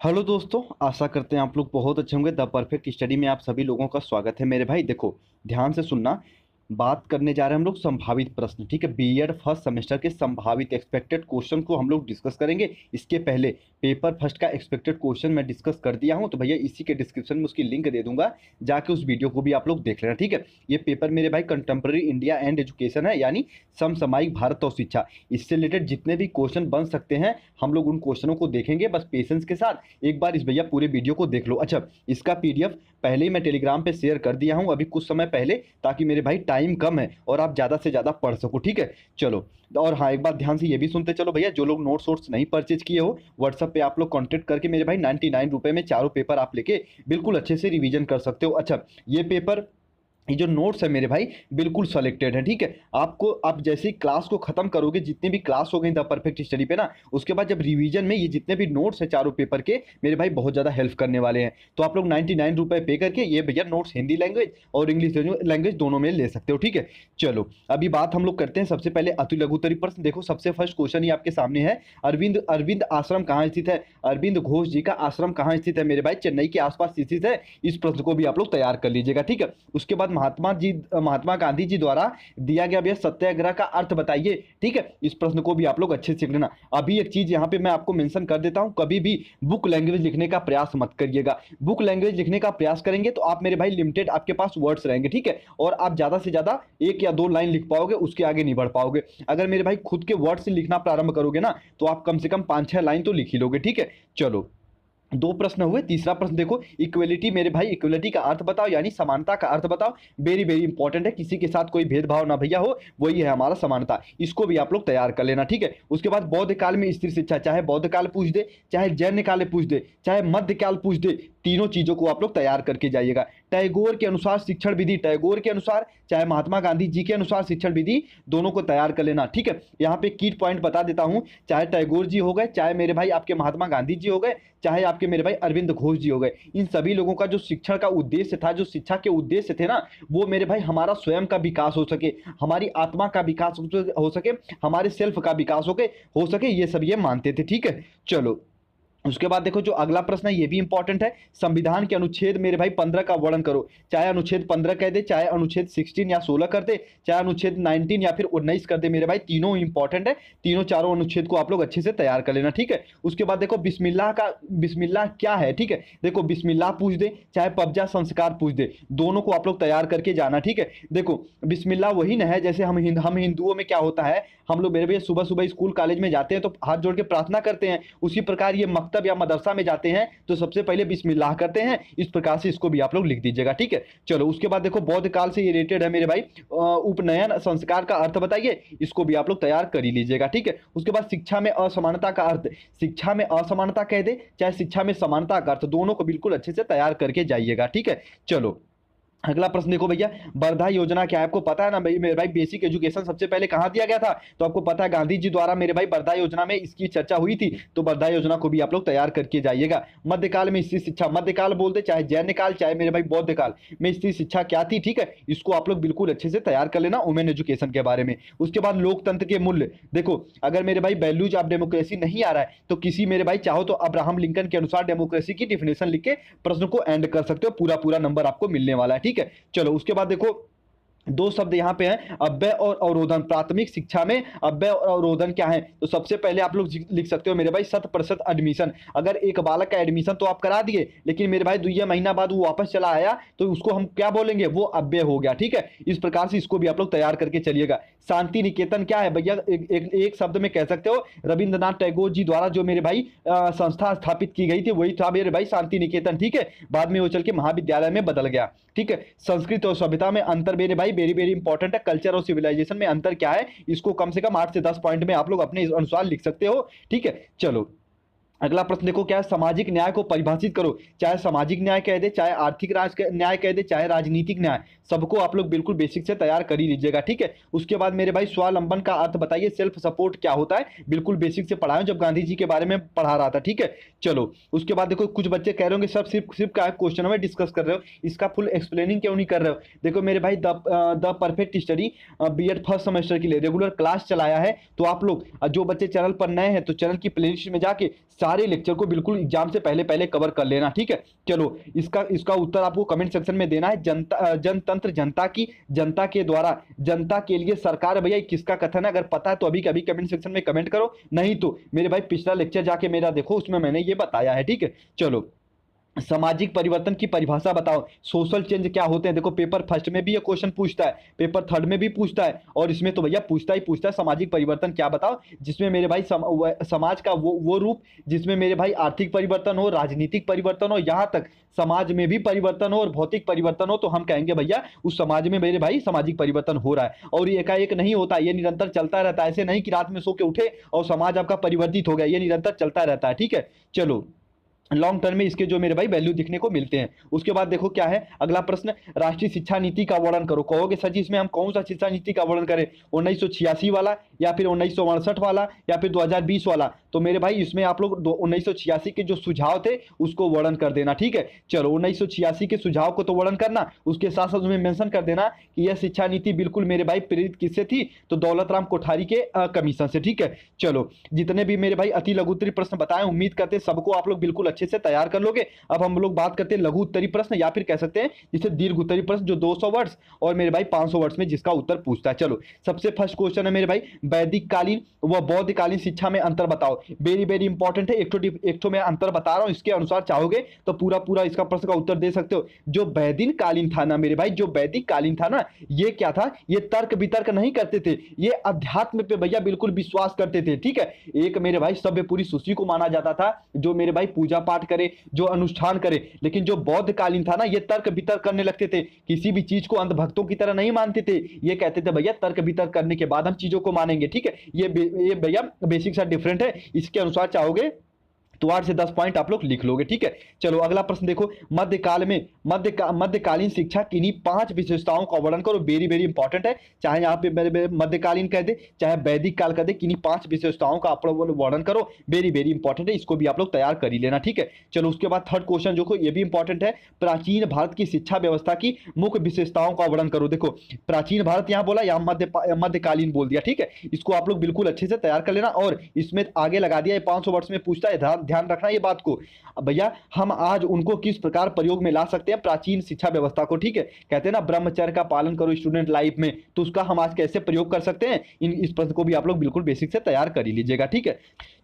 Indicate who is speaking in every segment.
Speaker 1: Hello दोस्तों, आशा करते हैं आप लोग बहुत अच्छे होंगे। द परफेक्ट स्टडी में आप सभी लोगों का स्वागत है। मेरे भाई देखो, ध्यान से सुनना। बात करने जा रहे हैं हम लोग संभावित प्रश्न, ठीक है। बीएड फर्स्ट सेमेस्टर के संभावित एक्सपेक्टेड क्वेश्चन को हम लोग डिस्कस करेंगे। इसके पहले पेपर फर्स्ट का एक्सपेक्टेड क्वेश्चन मैं डिस्कस कर दिया हूं, तो भैया इसी के डिस्क्रिप्शन में उसकी लिंक दे दूंगा, जाके उस वीडियो को भी आप लोग देख लेना, ठीक है। ये पेपर मेरे भाई कंटेम्प्रेरी इंडिया एंड एजुकेशन है, यानी समसामयिक भारत और शिक्षा। इससे रिलेटेड जितने भी क्वेश्चन बन सकते हैं हम लोग उन क्वेश्चनों को देखेंगे, बस पेशेंस के साथ एक बार इस भैया पूरे वीडियो को देख लो। अच्छा, इसका पीडीएफ पहले ही मैं टेलीग्राम पे शेयर कर दिया हूं अभी कुछ समय पहले, ताकि मेरे भाई टाइम कम है और आप ज़्यादा से ज़्यादा पढ़ सको, ठीक है। चलो, और हाँ, एक बात ध्यान से ये भी सुनते चलो भैया, जो लोग नोट्स वोट्स नहीं परचेज किए हो, व्हाट्सअप पे आप लोग कॉन्टेक्ट करके मेरे भाई 99 रुपये में चारों पेपर आप लेके बिल्कुल अच्छे से रिवीजन कर सकते हो। अच्छा, ये पेपर, ये जो नोट्स है मेरे भाई बिल्कुल सेलेक्टेड है, ठीक है। आपको आप जैसे ही क्लास को खत्म करोगे, जितनी भी क्लास हो गई द परफेक्ट स्टडी पे ना, उसके बाद जब रिवीजन में ये जितने भी नोट्स है चारों पेपर के, मेरे भाई बहुत ज़्यादा हेल्प करने वाले हैं। तो आप लोग 99 रुपये पे करके ये भैया नोट्स हिंदी लैंग्वेज और इंग्लिश लैंग्वेज दोनों में ले सकते हो, ठीक है। चलो, अभी बात हम लोग करते हैं सबसे पहले अति लघुत्तरी प्रश्न। देखो, सबसे फर्स्ट क्वेश्चन ही आपके सामने है। अरविंद अरविंद आश्रम कहाँ स्थित है? अरविंद घोष जी का आश्रम कहाँ स्थित है? मेरे भाई चेन्नई के आसपास स्थित है। इस प्रश्न को भी आप लोग तैयार कर लीजिएगा, ठीक है। उसके बाद महात्मा गांधी जी द्वारा दिया गया भैया सत्याग्रह का अर्थ बताइए, ठीक है। इस प्रश्न को भी आप लोग अच्छे से सीख लेना। अभी एक चीज यहाँ पे मैं आपको मेंशन कर देता हूं, कभी भी बुक लैंग्वेज लिखने का प्रयास मत करिएगा। बुक लैंग्वेज लिखने का प्रयास करेंगे तो आप मेरे भाई लिमिटेड आपके पास वर्ड्स रहेंगे, ठीक है, और आप ज्यादा से ज्यादा एक या दो लाइन लिख पाओगे, उसके आगे नहीं बढ़ पाओगे। अगर मेरे भाई खुद के वर्ड से लिखना प्रारंभ करोगे ना, तो आप कम से कम 5-6 लाइन तो लिख ही लोगे, ठीक है। चलो, दो प्रश्न हुए। तीसरा प्रश्न देखो, इक्वलिटी मेरे भाई, इक्वलिटी का अर्थ बताओ, यानी समानता का अर्थ बताओ। वेरी वेरी इंपॉर्टेंट है, किसी के साथ कोई भेदभाव ना भैया हो, वही है हमारा समानता। इसको भी आप लोग तैयार कर लेना, ठीक है। उसके बाद बौद्ध काल में स्त्री शिक्षा, चाहे बौद्ध काल पूछ दे, चाहे जैन काल पूछ दे, चाहे मध्य काल पूछ दे, तीनों चीजों को आप लोग तैयार करके जाइएगा। टैगोर के अनुसार शिक्षण विधि, टैगोर के अनुसार चाहे महात्मा गांधी जी के अनुसार शिक्षण विधि, दोनों को तैयार कर लेना, ठीक है। यहाँ पे कीट पॉइंट बता देता हूं, चाहे टैगोर जी हो गए, चाहे मेरे भाई आपके महात्मा गांधी जी हो गए, चाहे आपके मेरे भाई अरविंद घोष जी हो गए, इन सभी लोगों का जो शिक्षण का उद्देश्य था, जो शिक्षा के उद्देश्य थे ना, वो मेरे भाई हमारा स्वयं का विकास हो सके, हमारी आत्मा का विकास हो सके, हमारे सेल्फ का विकास हो सके, ये सब ये मानते थे, ठीक है। चलो, उसके बाद देखो, जो अगला प्रश्न है ये भी इंपॉर्टेंट है। संविधान के अनुच्छेद मेरे भाई 15 का वर्णन करो। चाहे अनुच्छेद 15 कह दे, चाहे अनुच्छेद 16 या 16 कर दे, चाहे अनुच्छेद 19 या फिर 19 कर दे, मेरे भाई तीनों इंपॉर्टेंट है। तीनों चारों अनुच्छेद को आप लोग अच्छे से तैयार कर लेना, ठीक है। उसके बाद देखो, बिस्मिल्लाह क्या है, ठीक है। देखो, बिस्मिल्लाह पूछ दे, चाहे पब्जा संस्कार पूछ दे, दोनों को आप लोग तैयार करके जाना, ठीक है। देखो, बिस्मिल्लाह वही ना है, जैसे हम हिंदुओं में क्या होता है, हम लोग मेरे भैया सुबह सुबह स्कूल कॉलेज में जाते हैं तो हाथ जोड़ के प्रार्थना करते हैं, उसी प्रकार ये मकतब या मदरसा में जाते हैं तो सबसे पहले बिस्मिल्लाह करते हैं। इस प्रकार से इसको भी आप लोग लिख दीजिएगा, ठीक है। चलो, उसके बाद देखो, बौद्ध काल से ये रिलेटेड है मेरे भाई, उपनयन संस्कार का अर्थ बताइए, इसको भी आप लोग तैयार कर ही लीजिएगा, ठीक है। उसके बाद शिक्षा में असमानता का अर्थ, शिक्षा में असमानता कह दे, चाहे शिक्षा में समानता का अर्थ, दोनों को बिल्कुल अच्छे से तैयार करके जाइएगा, ठीक है। चलो, अगला प्रश्न देखो भैया, वर्धा योजना क्या है? आपको पता है ना भाई, मेरे भाई बेसिक एजुकेशन सबसे पहले कहाँ दिया गया था? तो आपको पता है, गांधी जी द्वारा मेरे भाई वर्धा योजना में इसकी चर्चा हुई थी, तो वर्धा योजना को भी आप लोग तैयार करके जाइएगा। मध्यकाल में स्त्री शिक्षा, मध्यकाल बोलते चाहे जैन काल, चाहे मेरे भाई बौद्ध काल में स्त्री शिक्षा क्या थी, ठीक है। इसको आप लोग बिल्कुल अच्छे से तैयार कर लेना, वुमेन एजुकेशन के बारे में। उसके बाद लोकतंत्र के मूल्य, देखो, अगर मेरे भाई वैल्यूज ऑफ डेमोक्रेसी नहीं आ रहा है तो किसी मेरे भाई चाहो तो अब्राहम लिंकन के अनुसार डेमोक्रेसी की डिफिनेशन लिख के प्रश्न को एंड कर सकते हो, पूरा पूरा नंबर आपको मिलने वाला है, ठीक है। चलो, उसके बाद देखो, दो शब्द यहाँ पे हैं, अव्यय और अवरोधन। प्राथमिक शिक्षा में अव्यय और अवरोधन क्या है? तो सबसे पहले आप लोग लिख सकते हो मेरे भाई 100% एडमिशन। अगर एक बालक का एडमिशन तो आप करा दिए, लेकिन मेरे भाई 2 महीना बाद वो वापस चला आया, तो उसको हम क्या बोलेंगे? वो अव्यय हो गया, ठीक है। इस प्रकार से इसको भी आप लोग तैयार करके चलिएगा। शांति निकेतन क्या है भैया? एक शब्द में कह सकते हो, रविंद्रनाथ टैगोर जी द्वारा जो मेरे भाई संस्था स्थापित की गई थी, वही था मेरे भाई शांति निकेतन, ठीक है। बाद में वो चल के महाविद्यालय में बदल गया, ठीक है। संस्कृत और सभ्यता में अंतर मेरे भाई वेरी वेरी इंपॉर्टेंट है। कल्चर और सिविलाइजेशन में अंतर क्या है, इसको कम से कम 8 से 10 पॉइंट में आप लोग अपने अनुसार लिख सकते हो, ठीक है। चलो, अगला प्रश्न देखो, क्या है? सामाजिक न्याय को परिभाषित करो। चाहे सामाजिक न्याय कह दे, चाहे आर्थिक न्याय कह दे, चाहे राजनीतिक न्याय, सबको आप लोग बिल्कुल बेसिक से तैयार कर ही लीजिएगा, ठीक है। उसके बाद मेरे भाई स्वावलंबन का अर्थ बताइए, सेल्फ सपोर्ट क्या होता है? बिल्कुल बेसिक से पढ़ाया जब गांधी जी के बारे में पढ़ा रहा था, ठीक है। चलो, उसके बाद देखो, कुछ बच्चे कह रहे होंगे सब सिर्फ का क्वेश्चन में डिस्कस कर रहे हो, इसका फुल एक्सप्लेनिंग क्यों नहीं कर रहे हो? देखो मेरे भाई, the perfect study BEd first semester के लिए रेगुलर क्लास चलाया है, तो आप लोग जो बच्चे चैनल पर नए हैं तो चैनल की प्लेलिस्ट में जाके सारे लेक्चर को बिल्कुल एग्जाम से पहले पहले कवर कर लेना, ठीक है। चलो इसका इसका उत्तर आपको कमेंट सेक्शन में देना है। जनतंत्र जनता के द्वारा जनता के लिए सरकार, भैया किसका कथन है? अगर पता है तो अभी कभी कमेंट सेक्शन में कमेंट करो, नहीं तो मेरे भाई पिछला लेक्चर जाके मेरा देखो, उसमें मैंने ये बताया है, ठीक है। चलो सामाजिक परिवर्तन की परिभाषा बताओ, सोशल चेंज क्या होते हैं? देखो पेपर फर्स्ट में भी ये क्वेश्चन पूछता है, पेपर थर्ड में भी पूछता है, और इसमें तो भैया पूछता ही पूछता है सामाजिक परिवर्तन क्या बताओ, जिसमें मेरे भाई समाज का वो रूप जिसमें मेरे भाई आर्थिक परिवर्तन हो, राजनीतिक परिवर्तन हो, यहाँ तक समाज में भी परिवर्तन हो और भौतिक परिवर्तन हो, तो हम कहेंगे भैया उस समाज में मेरे भाई सामाजिक परिवर्तन हो रहा है। और ये एकाएक नहीं होता, ये निरंतर चलता रहता है। ऐसे नहीं कि रात में सो के उठे और समाज आपका परिवर्तित हो गया, ये निरंतर चलता रहता है, ठीक है। चलो लॉन्ग टर्म में इसके जो मेरे भाई वैल्यू दिखने को मिलते हैं। उसके बाद देखो क्या है अगला प्रश्न, राष्ट्रीय शिक्षा नीति का वर्णन करो। कहोगे सर जी इसमें हम कौन सा शिक्षा नीति का वर्णन करें, 1986 वाला या फिर 1968 वाला या फिर 2020 वाला? तो मेरे भाई इसमें आप लोग 1986 के जो सुझाव थे उसको वर्णन कर देना, ठीक है। चलो 1986 के सुझाव को तो वर्णन करना, उसके साथ साथ उसमें मेंशन कर देना कि यह शिक्षा नीति बिल्कुल मेरे भाई प्रेरित किससे थी, तो दौलत राम कोठारी के कमीशन से, ठीक है। चलो जितने भी मेरे भाई अति लघु उत्तरीय प्रश्न बताए, उम्मीद करते हैं सबको आप लोग बिल्कुल अच्छे से तैयार कर लोगे। अब हम लोग बात करते हैं लघु उत्तरीय प्रश्न, या फिर कह सकते हैं जिसे दीर्घ उत्तरीय प्रश्न, जो 200 वर्ड्स और मेरे भाई 500 वर्ड्स में जिसका उत्तर पूछता है। चलो सबसे फर्स्ट क्वेश्चन है मेरे भाई, वैदिक कालीन व बौद्ध कालीन शिक्षा में अंतर बताओ। वेरी वेरी इंपॉर्टेंट है, एक तो मैं अंतर बता रहा हूं, इसके अनुसार चाहोगे तो पूरा पूरा इसका प्रश्न का उत्तर दे सकते हो। जो वैदिक कालीन था ना मेरे भाई, जो वैदिक कालीन था ना, ये क्या था, ये तर्क वितर्क नहीं करते थे, ये अध्यात्म पे भैया बिल्कुल विश्वास करते थे, ठीक है। एक मेरे भाई सभ्य पुरुष उसी को माना जाता था जो मेरे भाई पूजा पाठ करे, जो अनुष्ठान करे। लेकिन जो बौद्ध कालीन था ना, ये तर्क वितर्क करने लगते थे, किसी भी चीज को अंधभक्तों की तरह नहीं मानते थे। ये कहते थे भैया तर्क वितर्क करने के बाद हम चीजों को मानेंगे, ठीक है। ये भैया बेसिक सा डिफरेंट है, इसके अनुसार चाहोगे तो 8 से 10 पॉइंट आप लोग लिख लोगे, ठीक है। चलो अगला प्रश्न देखो, मध्यकाल में मध्यकालीन शिक्षा किन्हीं 5 विशेषताओं का वर्णन करो। वेरी वेरी इंपॉर्टेंट है, चाहे यहाँ पे मध्यकालीन कह दे चाहे वैदिक काल कह दे, किन्हीं 5 विशेषताओं का आप लोग वर्णन करो। वेरी वेरी इंपॉर्टेंट है, इसको भी आप लोग तैयार कर ही लेना, ठीक है। चलो उसके बाद थर्ड क्वेश्चन जो ये भी इंपॉर्टेंट है, प्राचीन भारत की शिक्षा व्यवस्था की मुख्य विशेषताओं का वर्णन करो। देखो प्राचीन भारत यहाँ बोला या मध्यकालीन बोल दिया, ठीक है। इसको आप लोग बिल्कुल अच्छे से तैयार कर लेना, और इसमें आगे लगा दिया 500 वर्ष में पूछता है, ध्यान रखना ये बात को। भैया हम आज उनको किस प्रकार प्रयोग में ला सकते हैं, प्राचीन शिक्षा व्यवस्था को, ठीक है। कहते हैं ना ब्रह्मचर्य का पालन करो स्टूडेंट लाइफ में, तो उसका हम आज कैसे प्रयोग कर सकते हैं, इस प्रश्न को भी आप लोग बिल्कुल बेसिक से तैयार कर ही लीजिएगा, ठीक है।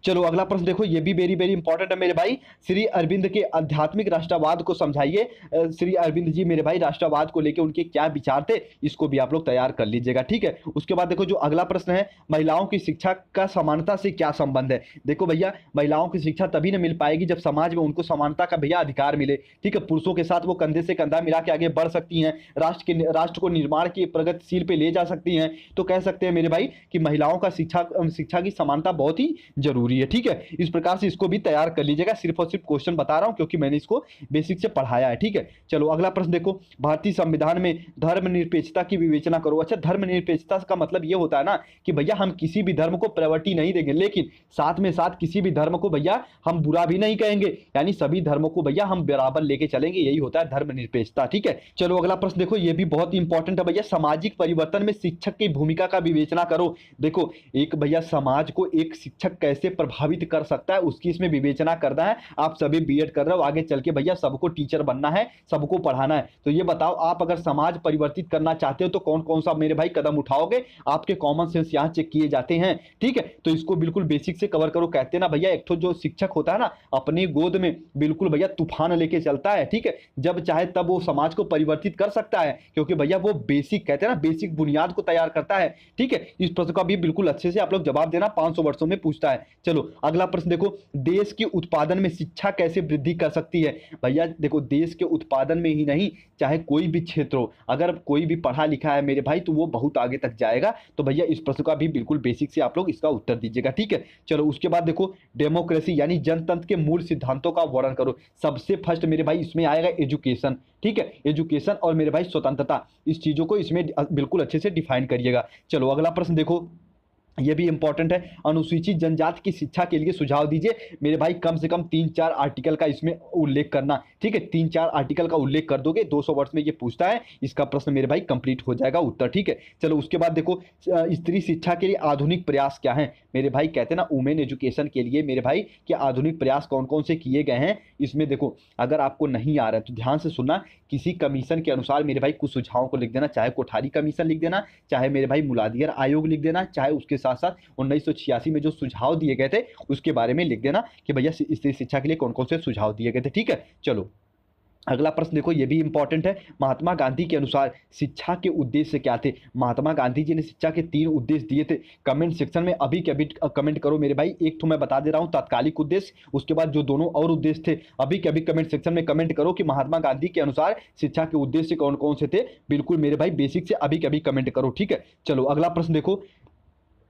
Speaker 1: चलो अगला प्रश्न देखो, ये भी वेरी वेरी इंपॉर्टेंट है मेरे भाई, श्री अरविंद के आध्यात्मिक राष्ट्रवाद को समझाइए। श्री अरविंद जी मेरे भाई राष्ट्रवाद को लेकर उनके क्या विचार थे, इसको भी आप लोग तैयार कर लीजिएगा, ठीक है। उसके बाद देखो जो अगला प्रश्न है, महिलाओं की शिक्षा का समानता से क्या संबंध है। देखो भैया महिलाओं की शिक्षा तभी न मिल पाएगी जब समाज में उनको समानता का भैया अधिकार मिले, ठीक है। पुरुषों के साथ वो कंधे से कंधा मिला के आगे बढ़ सकती हैं, राष्ट्र को निर्माण की प्रगतिशील पे ले जा सकती हैं। तो कह सकते हैं मेरे भाई कि महिलाओं का शिक्षा की समानता बहुत ही जरूरी है, ठीक है। इस प्रकार से इसको भी तैयार कर लीजिएगा, सिर्फ और सिर्फ क्वेश्चन बता रहा हूं क्योंकि मैंने इसको बेसिक से पढ़ाया है, ठीक है। चलो अगला प्रश्न देखो, भारतीय संविधान में धर्मनिरपेक्षता की विवेचना करो। अच्छा धर्मनिरपेक्षता का मतलब ये होता है ना कि भैया हम किसी भी धर्म को प्रायोरिटी नहीं देंगे, लेकिन साथ में साथ किसी भी धर्म को भैया हम बुरा भी नहीं कहेंगे, यानी सभी धर्मों को भैया हम बराबर लेके चलेंगे, यही होता है धर्मनिरपेक्षता, ठीक है। चलो अगला प्रश्न देखो, ये भी बहुत इंपॉर्टेंट है भैया, सामाजिक परिवर्तन में शिक्षक की भूमिका का विवेचना करो। देखो एक भैया समाज को एक शिक्षक कैसे प्रभावित कर सकता है उसकी इसमें विवेचना करना है। आप सभी बीएड कर रहे हो, आगे चल के भैया सबको टीचर बनना है, सबको पढ़ाना है, तो ये बताओ आप अगर समाज परिवर्तित करना चाहते हो तो कौन कौन सा मेरे भाई कदम उठाओगे। आपके कॉमन सेंस यहाँ चेक किए जाते हैं, ठीक है। तो इसको बिल्कुल बेसिक से कवर करो। कहते हैं ना भैया एक तो जो शिक्षक होता है ना अपनी गोद में बिल्कुल भैया तूफान लेके चलता है, ठीक है। जब चाहे तब वो समाज को परिवर्तित कर सकता है, क्योंकि भैया वो बेसिक कहते हैं ना बेसिक बुनियाद को तैयार करता है, ठीक है। इस प्रश्न का भी बिल्कुल अच्छे से आप लोग जवाब देना, 500 वर्षों में पूछता है। चलो अगला प्रश्न देखो, देश के उत्पादन में शिक्षा कैसे वृद्धि कर सकती है। भैया देखो देश के उत्पादन में ही नहीं, चाहे कोई भी क्षेत्र हो, अगर कोई भी पढ़ा लिखा है मेरे भाई तो वो बहुत आगे तक जाएगा। तो भैया इस प्रश्न का भी बिल्कुल बेसिक से आप लोग इसका उत्तर दीजिएगा, ठीक है। चलो उसके बाद देखो, डेमोक्रेसी यानी जनतंत्र के मूल सिद्धांतों का वर्णन करो। सबसे फर्स्ट मेरे भाई इसमें आएगा एजुकेशन, ठीक है। एजुकेशन और मेरे भाई स्वतंत्रता, इस चीजों को इसमें बिल्कुल अच्छे से डिफाइन करिएगा। चलो अगला प्रश्न देखो, ये भी इंपॉर्टेंट है। अनुसूचित जनजाति की शिक्षा के लिए सुझाव दीजिए। मेरे भाई कम से कम 3-4 आर्टिकल का इसमें उल्लेख करना, ठीक है। 3-4 आर्टिकल का उल्लेख कर दोगे, 200 वर्ड्स में ये पूछता है, इसका प्रश्न मेरे भाई कंप्लीट हो जाएगा उत्तर, ठीक है। चलो उसके बाद देखो, स्त्री शिक्षा के लिए आधुनिक प्रयास क्या है। मेरे भाई कहते हैं ना वुमेन एजुकेशन के लिए मेरे भाई कि आधुनिक प्रयास कौन कौन से किए गए हैं। इसमें देखो अगर आपको नहीं आ रहा है तो ध्यान से सुनना। किसी कमीशन के अनुसार मेरे भाई कुछ सुझावों को लिख देना, चाहे कोठारी कमीशन लिख देना, चाहे मेरे भाई मुलादियर आयोग लिख देना, चाहे उसके साथ साथ 1986 में जो सुझाव दिए गए थे उसके बारे में लिख देना कि भैया स्त्री शिक्षा के लिए कौन कौन से सुझाव दिए गए थे, ठीक है। चलो अगला प्रश्न देखो, ये भी इंपॉर्टेंट है। महात्मा गांधी के अनुसार शिक्षा के उद्देश्य क्या थे। महात्मा गांधी जी ने शिक्षा के 3 उद्देश्य दिए थे। कमेंट सेक्शन में अभी के अभी कमेंट करो मेरे भाई। एक तो मैं बता दे रहा हूँ तात्कालिक उद्देश्य, उसके बाद जो दोनों और उद्देश्य थे अभी के अभी कमेंट सेक्शन में कमेंट करो कि महात्मा गांधी के अनुसार शिक्षा के उद्देश्य कौन कौन से थे। बिल्कुल मेरे भाई बेसिक से अभी के अभी कमेंट करो, ठीक है। चलो अगला प्रश्न देखो,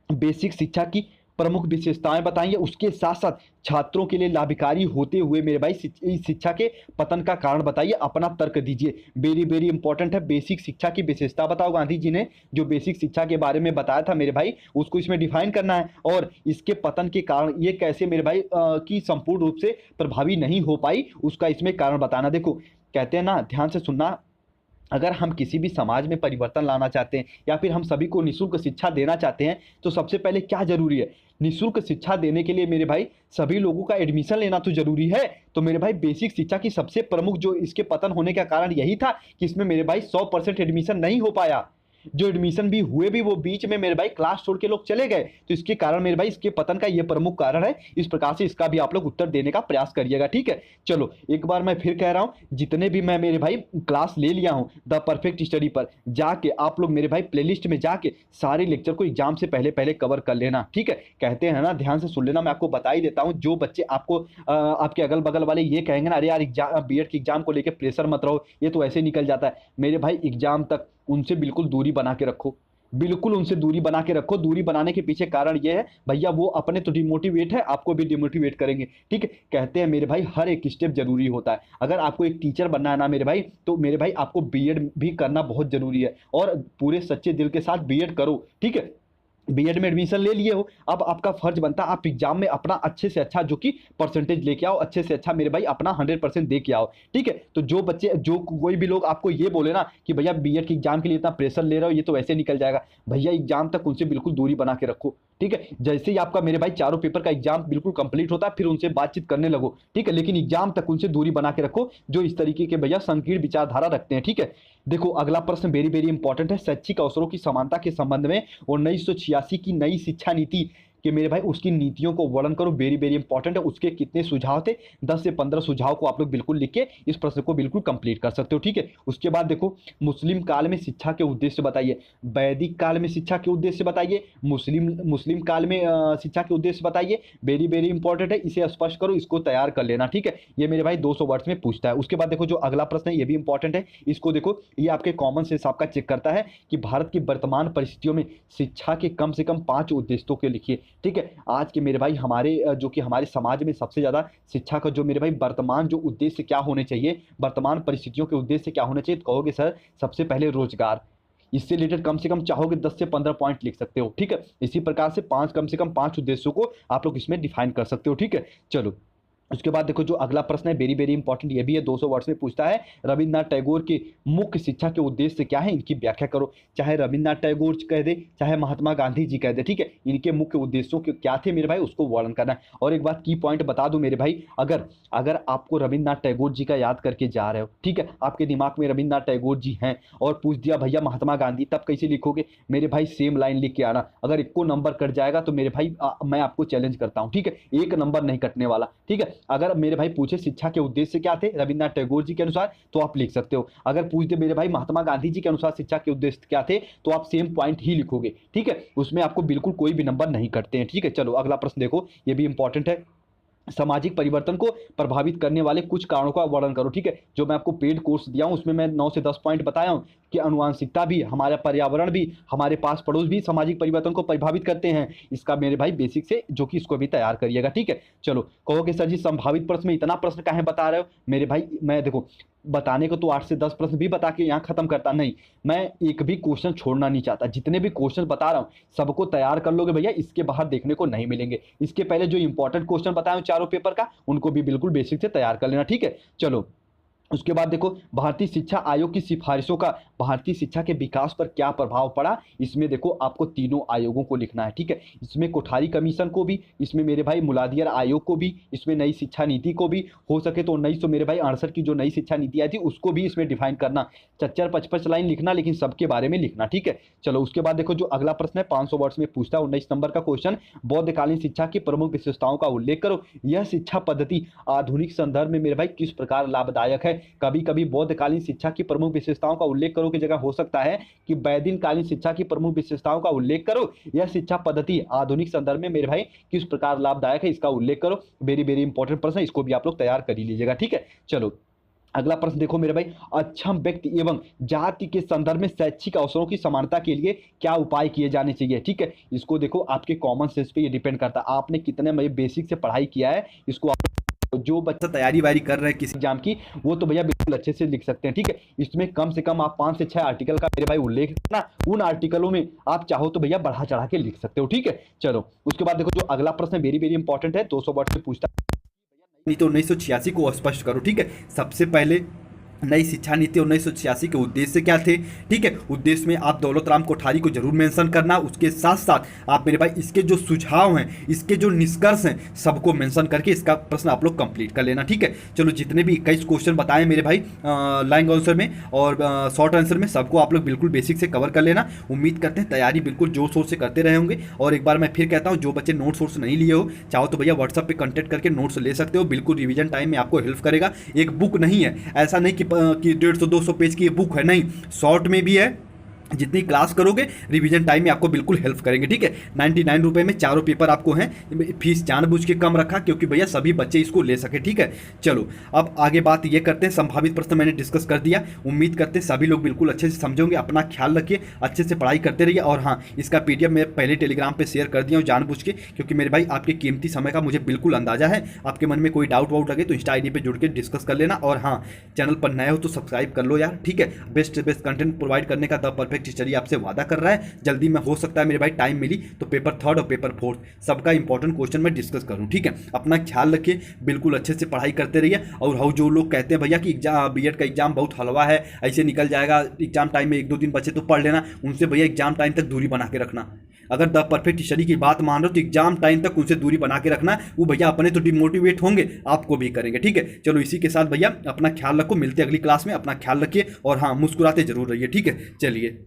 Speaker 1: बेसिक शिक्षा की प्रमुख विशेषताएं बताइए, उसके साथ साथ छात्रों के लिए लाभकारी होते हुए मेरे भाई शिक्षा के पतन का कारण बताइए, अपना तर्क दीजिए। वेरी वेरी इंपॉर्टेंट है। बेसिक शिक्षा की विशेषता बताओ। गांधी जी ने जो बेसिक शिक्षा के बारे में बताया था मेरे भाई उसको इसमें डिफाइन करना है, और इसके पतन के कारण ये कैसे मेरे भाई की संपूर्ण रूप से प्रभावी नहीं हो पाई उसका इसमें कारण बताना। देखो कहते हैं ना, ध्यान से सुनना, अगर हम किसी भी समाज में परिवर्तन लाना चाहते हैं या फिर हम सभी को निःशुल्क शिक्षा देना चाहते हैं तो सबसे पहले क्या जरूरी है। निःशुल्क शिक्षा देने के लिए मेरे भाई सभी लोगों का एडमिशन लेना तो जरूरी है। तो मेरे भाई बेसिक शिक्षा की सबसे प्रमुख जो इसके पतन होने का कारण यही था कि इसमें मेरे भाई 100% एडमिशन नहीं हो पाया। जो एडमिशन भी हुए भी वो बीच में मेरे भाई क्लास छोड़ के लोग चले गए, तो इसके कारण मेरे भाई इसके पतन का ये प्रमुख कारण है। इस प्रकार से इसका भी आप लोग उत्तर देने का प्रयास करिएगा, ठीक है। चलो एक बार मैं फिर कह रहा हूं, जितने भी मैं मेरे भाई क्लास ले लिया हूं द परफेक्ट स्टडी पर जाके आप लोग मेरे भाई प्लेलिस्ट में जाके सारे लेक्चर को एग्जाम से पहले पहले कवर कर लेना, ठीक है। कहते हैं ना, ध्यान से सुन लेना, मैं आपको बता ही देता हूं। जो बच्चे आपको आपके अगल बगल वाले ये कहेंगे ना, अरे यार एग्जाम बीएड के एग्जाम को लेकर प्रेशर मत रहो, ये तो ऐसे निकल जाता है, मेरे भाई एग्जाम तक उनसे बिल्कुल दूरी बना के रखो। बिल्कुल उनसे दूरी बना के रखो। दूरी बनाने के पीछे कारण यह है भैया वो अपने तो डिमोटिवेट है, आपको भी डिमोटिवेट करेंगे, ठीक है। कहते हैं मेरे भाई हर एक स्टेप जरूरी होता है। अगर आपको एक टीचर बनना है ना मेरे भाई, तो मेरे भाई आपको बीएड भी करना बहुत जरूरी है, और पूरे सच्चे दिल के साथ बीएड करो, ठीक है। बीएड में एडमिशन ले लिए हो, अब आपका फर्ज बनता है आप एग्जाम में अपना अच्छे से अच्छा जो कि परसेंटेज लेके आओ, अच्छे से अच्छा मेरे भाई अपना 100% दे के आओ, ठीक है। तो जो बच्चे, जो कोई भी लोग आपको ये बोले ना कि भैया बीएड के एग्जाम के लिए इतना प्रेशर ले रहे हो, ये तो ऐसे निकल जाएगा, भैया एग्जाम तक उनसे बिल्कुल दूरी बना के रखो, ठीक है। जैसे ही आपका मेरे भाई चारों पेपर का एग्जाम बिल्कुल कंप्लीट होता है फिर उनसे बातचीत करने लगो, ठीक है। लेकिन एग्जाम तक उनसे दूरी बना के रखो जो इस तरीके के भैया संकीर्ण विचारधारा रखते हैं, ठीक है। देखो अगला प्रश्न वेरी वेरी इंपॉर्टेंट है। शैक्षिक अवसरों की समानता के संबंध में 1986 की नई शिक्षा नीति कि मेरे भाई उसकी नीतियों को वर्णन करो। वेरी वेरी इंपॉर्टेंट है। उसके कितने सुझाव थे, 10 से 15 सुझाव को आप लोग बिल्कुल लिख के इस प्रश्न को बिल्कुल कंप्लीट कर सकते हो, ठीक है। उसके बाद देखो, मुस्लिम काल में शिक्षा के उद्देश्य बताइए। वैदिक काल में शिक्षा के उद्देश्य बताइए। मुस्लिम काल में शिक्षा के उद्देश्य बताइए। वेरी वेरी इंपॉर्टेंट है, इसे स्पष्ट करो, इसको तैयार कर लेना, ठीक है। ये मेरे भाई 200 वर्ड्स में पूछता है। उसके बाद देखो जो अगला प्रश्न है ये भी इंपॉर्टेंट है, इसको देखो, ये आपके कॉमन सेंस आपका चेक करता है कि भारत की वर्तमान परिस्थितियों में शिक्षा के कम से कम 5 उद्देश्यों के लिखिए, ठीक है। आज के मेरे भाई हमारे जो कि हमारे समाज में सबसे ज्यादा शिक्षा का जो मेरे भाई वर्तमान जो उद्देश्य क्या होने चाहिए, वर्तमान परिस्थितियों के उद्देश्य क्या होने चाहिए, तो कहोगे सर सबसे पहले रोजगार। इससे रिलेटेड कम से कम चाहोगे 10 से 15 पॉइंट लिख सकते हो, ठीक है। इसी प्रकार से कम से कम 5 उद्देश्यों को आप लोग इसमें डिफाइन कर सकते हो, ठीक है। चलो उसके बाद देखो जो अगला प्रश्न है वेरी वेरी इंपॉर्टेंट, ये भी है, 200 वर्ड्स में पूछता है। रविन्द्रनाथ टैगोर के मुख्य शिक्षा के उद्देश्य क्या है, इनकी व्याख्या करो। चाहे रविन्द्रनाथ टैगोर कह दे, चाहे महात्मा गांधी जी कह दे, ठीक है। इनके मुख्य उद्देश्यों के क्या थे मेरे भाई, उसको वर्णन करना है। और एक बात की पॉइंट बता दूं मेरे भाई, अगर आपको रविन्द्रनाथ टैगोर जी का याद करके जा रहे हो, ठीक है, आपके दिमाग में रविन्द्रनाथ टैगोर जी हैं और पूछ दिया भैया महात्मा गांधी, तब कैसे लिखोगे मेरे भाई, सेम लाइन लिख के आना। अगर एक को नंबर कट जाएगा तो मेरे भाई मैं आपको चैलेंज करता हूँ, ठीक है, एक नंबर नहीं कटने वाला, ठीक है। अगर मेरे भाई पूछे शिक्षा के उद्देश्य क्या थे रविन्द्रनाथ टैगोर जी के अनुसार, तो आप लिख सकते हो। अगर पूछ दे मेरे भाई महात्मा गांधी जी के अनुसार शिक्षा के उद्देश्य क्या थे, तो आप सेम पॉइंट ही लिखोगे, ठीक है। उसमें आपको बिल्कुल कोई भी नंबर नहीं कटते हैं, ठीक है। चलो अगला प्रश्न देखो, ये भी इंपॉर्टेंट है। सामाजिक परिवर्तन को प्रभावित करने वाले कुछ कारणों का वर्णन करो, ठीक है। जो मैं आपको पेड कोर्स दिया हूं उसमें मैं 9 से 10 पॉइंट बताया हूं कि आनुवांशिकता भी, हमारा पर्यावरण भी, हमारे पास पड़ोस भी सामाजिक परिवर्तन को प्रभावित करते हैं। इसका मेरे भाई बेसिक से जो कि इसको भी तैयार करिएगा, ठीक है। चलो कहोगे सर जी संभावित प्रश्न में इतना प्रश्न काहे बता रहे हो मेरे भाई, मैं देखो बताने को तो 8 से 10 प्रश्न भी बता के यहाँ खत्म करता नहीं, मैं एक भी क्वेश्चन छोड़ना नहीं चाहता। जितने भी क्वेश्चन बता रहा हूँ सबको तैयार कर लोगे भैया, इसके बाहर देखने को नहीं मिलेंगे। इसके पहले जो इंपॉर्टेंट क्वेश्चन बताए हूँ चारों पेपर का, उनको भी बिल्कुल बेसिक से तैयार कर लेना, ठीक है। चलो उसके बाद देखो, भारतीय शिक्षा आयोग की सिफारिशों का भारतीय शिक्षा के विकास पर क्या प्रभाव पड़ा, इसमें देखो आपको तीनों आयोगों को लिखना है, ठीक है। इसमें कोठारी कमीशन को भी, इसमें मेरे भाई मुलादियर आयोग को भी, इसमें नई शिक्षा नीति को भी, हो सके तो 1900 मेरे भाई 68 की जो नई शिक्षा नीति आई थी उसको भी इसमें डिफाइन करना। 4-5 लाइन लिखना, लेकिन सबके बारे में लिखना, ठीक है। चलो उसके बाद देखो, जो अगला प्रश्न है 500 वर्ड्स में पूछता है, 19 नंबर का क्वेश्चन, बौद्धकालीन शिक्षा की प्रमुख विशेषताओं का उल्लेख करो। यह शिक्षा पद्धति आधुनिक संदर्भ में मेरे भाई किस प्रकार लाभदायक है। कभी कभी बौद्धकालीन शिक्षा की प्रमुख विशेषताओं का उल्लेख करो की जगह हो सकता है कि वैदिक कालीन शिक्षा की प्रमुख विशेषताओं का उल्लेख करो। यह शिक्षा पद्धति आधुनिक संदर्भ में मेरे भाई किस प्रकार लाभदायक है, इसका उल्लेख करो। वेरी वेरी इंपॉर्टेंट प्रश्न है, इसको भी आप लोग तैयार कर ही लीजिएगा, ठीक है। चलो अगला प्रश्न देखो मेरे भाई, अक्षम व्यक्ति एवं जाति के संदर्भ में शैक्षिक अवसरों की समानता के लिए क्या उपाय किए जाने चाहिए, ठीक है। इसको देखो आपके कॉमन सेंस पे ये डिपेंड करता है, आपने कितने बेसिक से पढ़ाई किया है। इसको आप जो बच्चा तैयारी वारी कर रहे हैं किसी एग्जाम की, वो तो भैया बिल्कुल अच्छे से लिख सकते हैं, ठीक है। इसमें कम से कम आप 5 से 6 आर्टिकल का मेरे भाई उल्लेख करना, उन आर्टिकलों में आप चाहो तो भैया बढ़ा चढ़ा के लिख सकते हो, ठीक है। चलो उसके बाद देखो, जो अगला प्रश्न वेरी वेरी इंपॉर्टेंट है, 200 वर्ड से पूछता है, नहीं तो 1986 को स्पष्ट करो, ठीक है। सबसे पहले नई शिक्षा नीति 1986 के उद्देश्य क्या थे, ठीक है। उद्देश्य में आप दौलत राम कोठारी को जरूर मेंशन करना, उसके साथ साथ आप मेरे भाई इसके जो सुझाव हैं, इसके जो निष्कर्ष हैं, सबको मेंशन करके इसका प्रश्न आप लोग कंप्लीट कर लेना, ठीक है। चलो जितने भी 21 क्वेश्चन बताए मेरे भाई लॉन्ग आंसर में और शॉर्ट आंसर में, सबको आप लोग बिल्कुल बेसिक से कवर कर लेना। उम्मीद करते हैं तैयारी बिल्कुल जोर शोर से करते रहे होंगे। और एक बार मैं फिर कहता हूँ, जो बच्चे नोट्स वोट्स नहीं लिए हो, चाहो तो भैया व्हाट्सअप पे कॉन्टैक्ट करके नोट्स ले सकते हो, बिल्कुल रिवीजन टाइम में आपको हेल्प करेगा। एक बुक नहीं है, ऐसा नहीं कि 150-200 पेज की ये बुक है, नहीं, शॉर्ट में भी है। जितनी क्लास करोगे रिवीजन टाइम में आपको बिल्कुल हेल्प करेंगे, ठीक है। 99 रुपये में चारों पेपर आपको हैं। फीस जानबूझ के कम रखा क्योंकि भैया सभी बच्चे इसको ले सके, ठीक है। चलो अब आगे बात ये करते हैं, संभावित प्रश्न मैंने डिस्कस कर दिया। उम्मीद करते हैं सभी लोग बिल्कुल अच्छे से समझोगे। अपना ख्याल रखिए, अच्छे से पढ़ाई करते रहिए। और हाँ, इसका PDF मैं पहले टेलीग्राम पर शेयर कर दिया हूँ जानबूझ के, क्योंकि मेरे भाई आपके कीमती समय का मुझे बिल्कुल अंदाजा है। आपके मन में कोई डाउट वाउट लगे तो इंस्टा ID पर जुड़ के डिस्कस कर लेना। और हाँ, चैनल पर नए हो तो सब्सक्राइब कर लो यार, ठीक है। बेस्ट से बेस्ट कंटेंट प्रोवाइड करने का द परफेक्ट स्टडी आपसे वादा कर रहा है। जल्दी में हो सकता है मेरे भाई टाइम मिली तो पेपर 3rd और पेपर 4th सबका इंपॉर्टेंट क्वेश्चन मैं डिस्कस करूं, ठीक है। अपना ख्याल रखिए, बिल्कुल अच्छे से पढ़ाई करते रहिए। और हाउ जो लोग कहते हैं भैया कि एग्जाम BED का एग्जाम बहुत हलवा है, ऐसे निकल जाएगा, एग्जाम टाइम में 1-2 दिन बचे तो पढ़ लेना, उनसे भैया एग्जाम टाइम तक दूरी बना के रखना। अगर द परफेक्ट स्टडी की बात मान रहे हो तो एग्जाम टाइम तक उनसे दूरी बना के रखना। वो भैया अपने तो डिमोटिवेट होंगे, आपको भी करेंगे, ठीक है। चलो इसी के साथ भैया अपना ख्याल रखो, मिलते अगली क्लास में, अपना ख्याल रखिए। और हाँ, मुस्कुराते जरूर रहिए, ठीक है। चलिए।